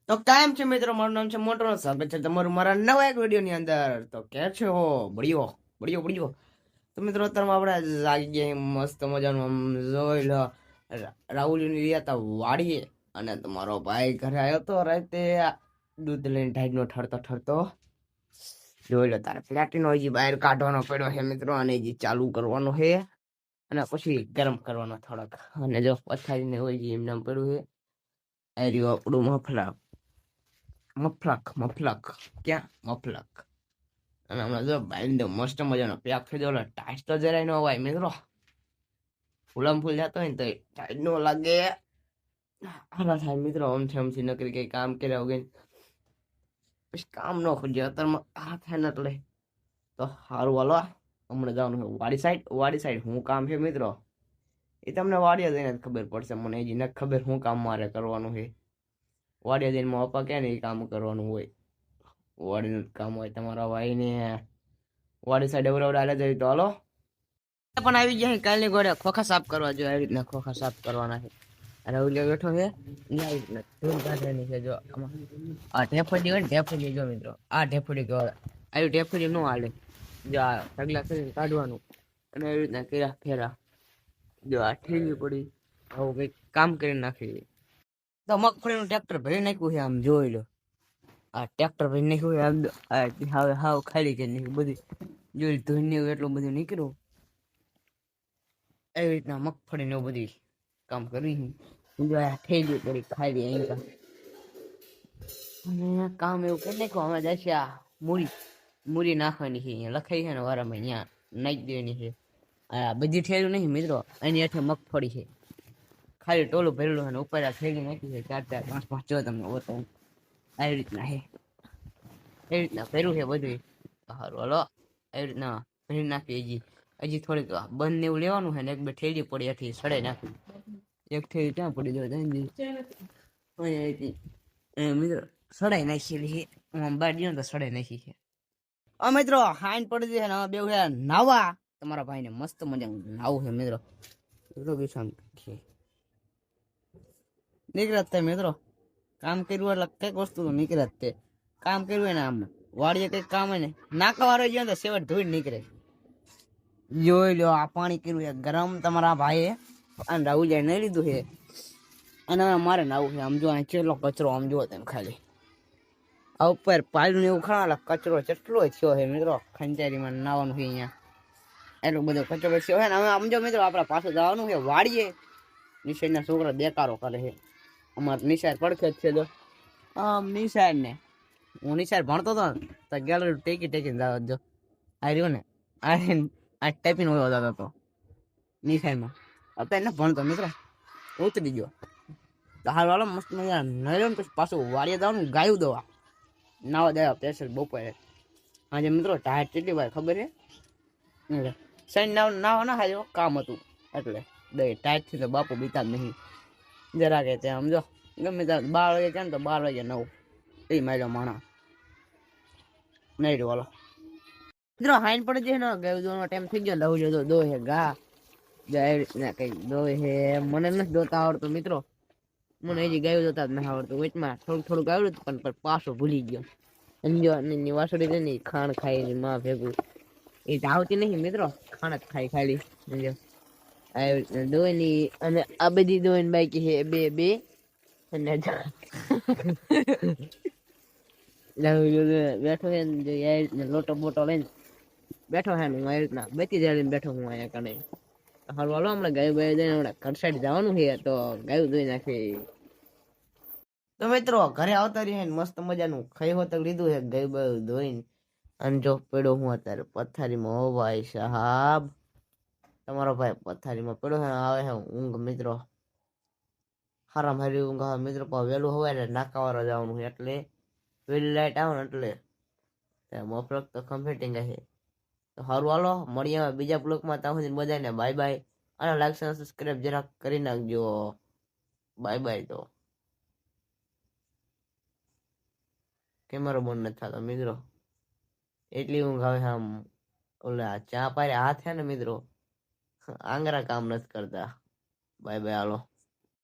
તો કાયમ છે મિત્રો, મારું નામ છે મોટો, સ્વાગત છે તમારું મારા નવા એક વિડીયો ની અંદર. તો કે છો બળિયો બળિયો બળિયો. તો મિત્રો અત્યારે આપણે લાગી ગયા મસ્ત મજાનું આમ જોઈ લો. રાહુલ ની રહ્યા હતા વાડીએ, અને તમારો ભાઈ ઘરે આવ્યો તો રાતે દૂધ લઈને ઢાઈડ નો ઠરતો ઠરતો. જોઈ લો તારે પ્લેટિનો હજી બહાર કાઢવાનો પડ્યો છે મિત્રો, અને હજી ચાલુ કરવાનો છે, અને પછી ગરમ કરવાનો થોડોક. અને જો પથારીને હોય એમને પડ્યું છે. આ રહ્યું આપણું મફલા મફલક ક્યાં મફલક. અને હમણાં જો ભાઈ મસ્ત મજાનો પેક થઈ ગયો. ટાઈટ તો જરાય ન હોય મિત્રો, ફૂલમ ફૂલ જતો હોય ને તો ટાઈટ નો લાગે. આના થાય મિત્રો, આમથી નકરી કઈ કામ કર્યા વગર પછી કામ ન ખોજે અત્યારમાં આ થાય ને. એટલે તો સારું હાલો, હમણાં જવાનું વાડી સાઈડ શું કામ છે મિત્રો એ તમને વાડીએ જઈને ખબર પડશે. મને હજી નથી ખબર શું કામ મારે કરવાનું છે. વાડીએ જઈને પપ્પા કે ને એ કામ કરવાનું હોય, વાડીનું કામ હોય. તમારા ભાઈને વાડી સાઈડ એવડા હાલે જાય તો હાલો. પણ આવી ગયા કાલની ગોળે ખોખા સાફ કરવા જોઈએ. આવી રીતના ખોખા સાફ કરવાના છે. અને ઓલો બેઠો છે આવી રીતના ધૂળ કાઢવાની છે. જો આમાં આ ઢેફડી હોય ને, ઢેફડી જો મિત્રો, આ ઢેફડી કહેવાય. આવી ઢેફડી ન હાલે. જો આ ઢગલા કરીને કાઢવાનું, અને એવી રીતના કર્યા ફેરા. જો આ ઠેલી પડી આવું કંઈક કામ કરીને નાખી. તો મગફળીનું ટ્રેક્ટર ભરી નાખ્યું છે, આમ જોઈ લો. આ ટ્રેક્ટર ભરી નાખ્યું હવે હાવ ખાલી કરી નાખ્યું બધી. જોઈ ધોઈને એટલું બધું નીકળ્યું. એવી રીતના મગફળીને એવું બધી કામ કરી. ઠેલી પડી ખાલી અહીં. અને કામ એવું કરી નાખ્યું. અમે જશે આ મૂરી નાખવાની છે. અહીંયા લખાઈ છે ને વારામાં, અહીંયા નાખી દેવાની છે. આ બધી ઠેલું નહીં મિત્રો, એની હેઠે મગફળી છે. ખાલી ટોલું ભરેલું છે ને ઉપર આ થેલી નાખી છે. 4 4 5 5 જો તમને બતાવું. આવી રીતના છે, એવી રીતના ભર્યું છે બધું. સારું હાલો, એવી રીતના ભરી નાખી. હજી થોડીક બંધ ને એવું લેવાનું છે ને. એક બે ઠેલી પડી હતી સડાઈ નાખી. એક ઠેલી ત્યાં પડી જાય મિત્રો, સડાઈ નાખી છે. બહાર ગયો તો સડાઈ નાખી છે. મિત્રો હાઈન પડી છે ને બે નાવા. તમારા ભાઈને મસ્ત મજા નાવું છે મિત્રો. નીકળત તે મિત્રો, કામ કર્યું એટલે કઈક વસ્તુ તો નીકળે જ તે. કામ કર્યું હોય ને આમ વાડીએ કઈક કામ હોય ને, નાકા વાળો ગયો તો સેવટ ધોઈ નીકળે. જોઈ લો આ પાણી કર્યું છે ગરમ તમારા ભાઈએ, અને રાહુલ જાય નહીં લીધું છે. અને મારે નાવું છે. આમ જો અહીં ચેટલો કચરો આમ જુઓ તેમ ખાલી. આ ઉપર પાયલું ને એવું ખાવા કચરો કેટલો થયો છે મિત્રો. ખંચારીમાં નાવાનું છે અહીંયા, એટલો બધો કચરો થયો છે ને. હવે આમ જો મિત્રો આપણે પાછું જવાનું છે વાડીએ. નિશાળના છોકરા દેકારો કરે છે. અમારે નિશાળ પડખે જ છે. જો આમ નિશાળ ને હું નિશાળ ભણતો હતો ને તો ગેલેરી ટેકીને જવા જો આ રહ્યો ને, આ ટાઈપિંગ હોય જતો હતો નિશાળમાં. અત્યારે ને ભણતો મિત્રો, ઉતરી ગયો. તો હાલ વાળો મસ્ત મજા નહીં. પછી પાછું વાડીએ જવાનું ગાયું દવા નાવા દેવા પ્રેશર બપોરે. આજે મિત્રો ટાયર કેટલી વાર ખબર છે, શનિ નાવા ના ખાજો કામ હતું એટલે દઈ ટાઈટથી તો બાપુ બીતા જ નહીં જરા કે ત્યાં સમજો. ગમે ત્યાં 12 વાગે છે ને તો 12 વાગે 9 એ માર્યો માણા નહીં રહ્યો. હાલો મિત્રો હાઈન પડી જાય ને ગાય દોવાનો ટાઈમ થઈ ગયો. લઉં જો દો હે ગા જાય રીતના કઈ દો હે. મને નથી દોતા આવડતું મિત્રો, મને હજી ગાયું દોતા જ નથી આવડતું. વચમાં થોડુંક આવડ્યું પણ પાછો ભૂલી ગયો. સમજો ની વાસળી ને ખાણ ખાઈ માં ભેગું એ આવતી નહીં મિત્રો, ખાણ જ ખાઈ ખાલી સમજો. દોની અને આ બધી દોઈને બાકી છે બે અને બેઠો છે ને લોટો બોટો લઈને બેઠો છે ને. હું આવી રીતના બેતી જાળીને બેઠો હું અહીંયા કને. હાલ વાલો હમણાં ગાયું દઈને હમણાં ઘર સાઈડ જવાનું છે તો ગાયું ધોઈ નાખી. તો મિત્રો ઘરે આવતા રહીએ મસ્ત મજાનું ખાઈ હોત લીધું છે ગાયું બાયું ધોઈને. અને જો પડ્યો હું અત્યારે પથારીમાં. હો ભાઈ સાહેબ, તમારો ભાઈ પથારીમાં પડ્યો છે, આવે છે ઊંઘ મિત્રો. હારા મારી ઊંઘ આવે મિત્રો. વહેલું હોય એટલે નાકાવાળો જવાનું છે, એટલે વહેલી લાઈટ આવે ને એટલે મફરક તો કમ્પ્લીટિંગ છે. તો સારું હાલો, મળીએ બીજા બ્લોકમાં. ત્યાં સુધી બધાને બાય બાય. અને લાઈક અને સબસ્ક્રાઈબ જરાક કરી નાખજો. Bye bye. તો કેમેરો બંધ નથી થતો મિત્રો, એટલી ઊંઘ આવે. આમ ઓલા ચા પારે હાથ છે ને મિત્રો, આંગરા કામ નથી કરતા. બાય બાય હાલો.